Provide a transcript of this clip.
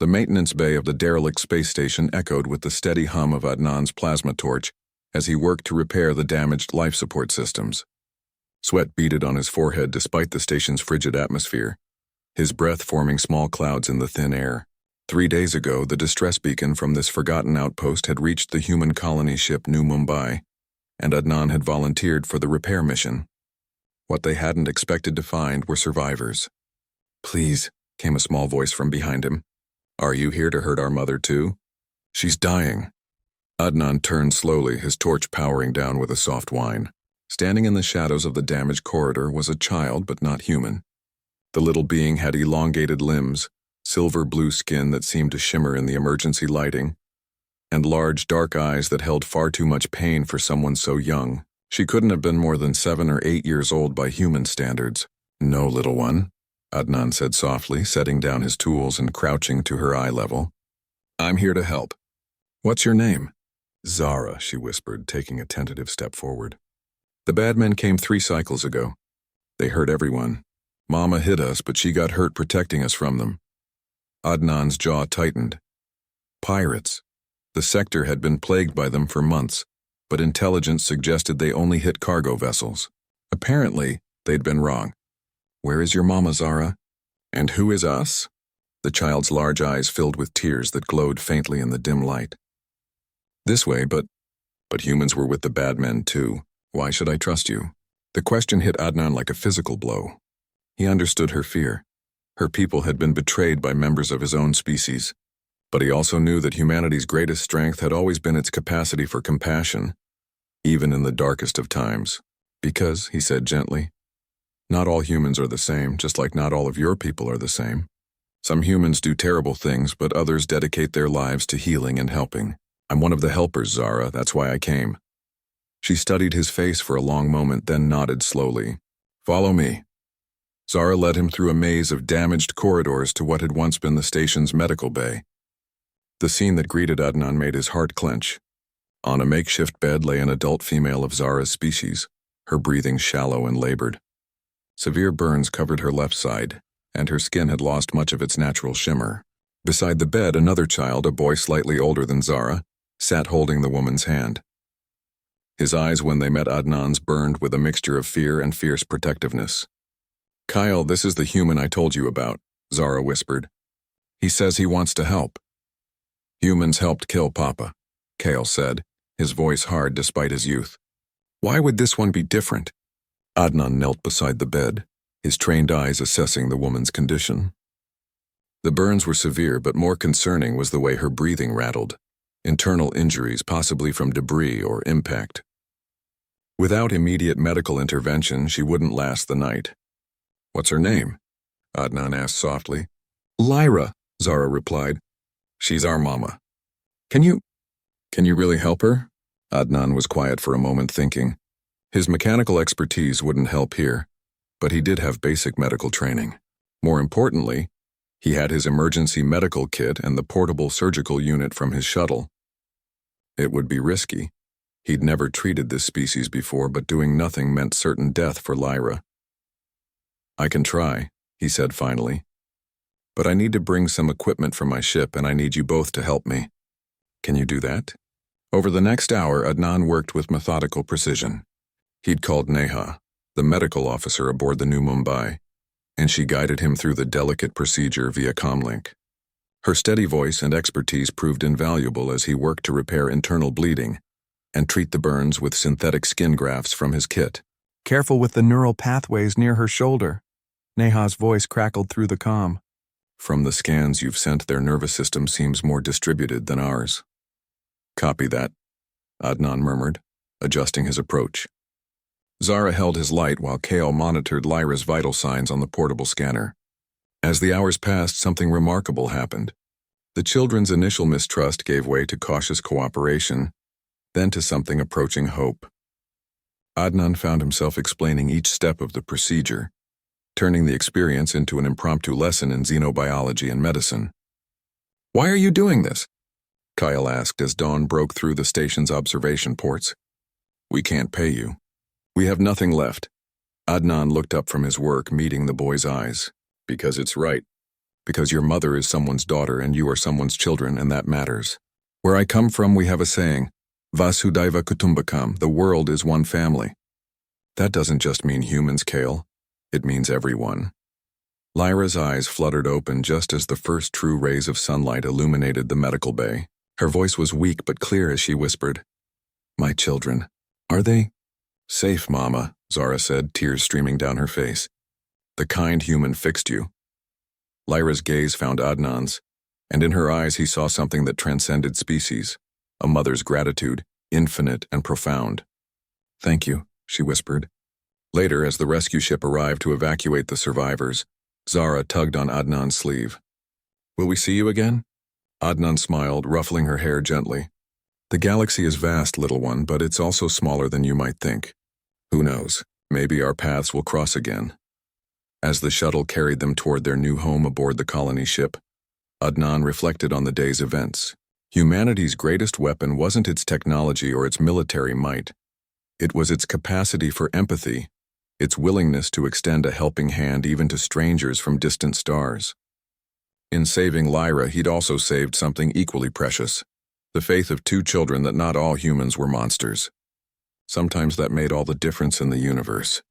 The maintenance bay of the derelict space station echoed with the steady hum of Adnan's plasma torch as he worked to repair the damaged life support systems. Sweat beaded on his forehead despite the station's frigid atmosphere, his breath forming small clouds in the thin air. 3 days ago, the distress beacon from this forgotten outpost had reached the human colony ship New Mumbai, and Adnan had volunteered for the repair mission. What they hadn't expected to find were survivors. "Please," came a small voice from behind him. "Are you here to hurt our mother too? She's dying." Adnan turned slowly, his torch powering down with a soft whine. Standing in the shadows of the damaged corridor was a child, but not human. The little being had elongated limbs, silver-blue skin that seemed to shimmer in the emergency lighting, and large, dark eyes that held far too much pain for someone so young. She couldn't have been more than 7 or 8 years old by human standards. "No, little one," Adnan said softly, setting down his tools and crouching to her eye level. "I'm here to help. What's your name?" "Zara," she whispered, taking a tentative step forward. "The bad men came 3 cycles ago. They hurt everyone. Mama hid us, but she got hurt protecting us from them." Adnan's jaw tightened. Pirates. The sector had been plagued by them for months, but intelligence suggested they only hit cargo vessels. Apparently, they'd been wrong. "Where is your mama, Zara? And who is us?" The child's large eyes filled with tears that glowed faintly in the dim light. "This way, but humans were with the bad men too. Why should I trust you?" The question hit Adnan like a physical blow. He understood her fear. Her people had been betrayed by members of his own species. But he also knew that humanity's greatest strength had always been its capacity for compassion, even in the darkest of times. "Because," he said gently, "not all humans are the same, just like not all of your people are the same. Some humans do terrible things, but others dedicate their lives to healing and helping. I'm one of the helpers, Zara, that's why I came." She studied his face for a long moment, then nodded slowly. "Follow me." Zara led him through a maze of damaged corridors to what had once been the station's medical bay. The scene that greeted Adnan made his heart clench. On a makeshift bed lay an adult female of Zara's species, her breathing shallow and labored. Severe burns covered her left side, and her skin had lost much of its natural shimmer. Beside the bed, another child, a boy slightly older than Zara, sat holding the woman's hand. His eyes, when they met Adnan's, burned with a mixture of fear and fierce protectiveness. "Kyle, this is the human I told you about," Zara whispered. "He says he wants to help." "Humans helped kill Papa," Kyle said, his voice hard despite his youth. "Why would this one be different?" Adnan knelt beside the bed, his trained eyes assessing the woman's condition. The burns were severe, but more concerning was the way her breathing rattled. Internal injuries, possibly from debris or impact. Without immediate medical intervention, she wouldn't last the night. "What's her name?" Adnan asked softly. "Lyra," Zara replied. "She's our mama. Can you really help her?" Adnan was quiet for a moment, thinking. His mechanical expertise wouldn't help here, but he did have basic medical training. More importantly, he had his emergency medical kit and the portable surgical unit from his shuttle. It would be risky. He'd never treated this species before, but doing nothing meant certain death for Lyra. "I can try," he said finally. "But I need to bring some equipment from my ship, and I need you both to help me. Can you do that?" Over the next hour, Adnan worked with methodical precision. He'd called Neha, the medical officer aboard the New Mumbai, and she guided him through the delicate procedure via comlink. Her steady voice and expertise proved invaluable as he worked to repair internal bleeding and treat the burns with synthetic skin grafts from his kit. "Careful with the neural pathways near her shoulder," Neha's voice crackled through the comm. "From the scans you've sent, their nervous system seems more distributed than ours." "Copy that," Adnan murmured, adjusting his approach. Zara held his light while Kale monitored Lyra's vital signs on the portable scanner. As the hours passed, something remarkable happened. The children's initial mistrust gave way to cautious cooperation, then to something approaching hope. Adnan found himself explaining each step of the procedure, turning the experience into an impromptu lesson in xenobiology and medicine. "Why are you doing this?" Kyle asked as dawn broke through the station's observation ports. "We can't pay you. We have nothing left." Adnan looked up from his work, meeting the boy's eyes. "Because it's right. Because your mother is someone's daughter and you are someone's children, and that matters. Where I come from, we have a saying, Vasudhaiva Kutumbakam, the world is one family. That doesn't just mean humans, Kale. It means everyone. Lyra's eyes fluttered open just as the first true rays of sunlight illuminated the medical bay. Her voice was weak but clear as she whispered, "My children. Are they?" "Safe, Mama," Zara said, tears streaming down her face. "The kind human fixed you." Lyra's gaze found Adnan's, and in her eyes he saw something that transcended species, a mother's gratitude, infinite and profound. "Thank you," she whispered. Later, as the rescue ship arrived to evacuate the survivors, Zara tugged on Adnan's sleeve. "Will we see you again?" Adnan smiled, ruffling her hair gently. "The galaxy is vast, little one, but it's also smaller than you might think. Who knows, maybe our paths will cross again." As the shuttle carried them toward their new home aboard the colony ship, Adnan reflected on the day's events. Humanity's greatest weapon wasn't its technology or its military might. It was its capacity for empathy, its willingness to extend a helping hand even to strangers from distant stars. In saving Lyra, he'd also saved something equally precious, the faith of two children that not all humans were monsters. Sometimes that made all the difference in the universe.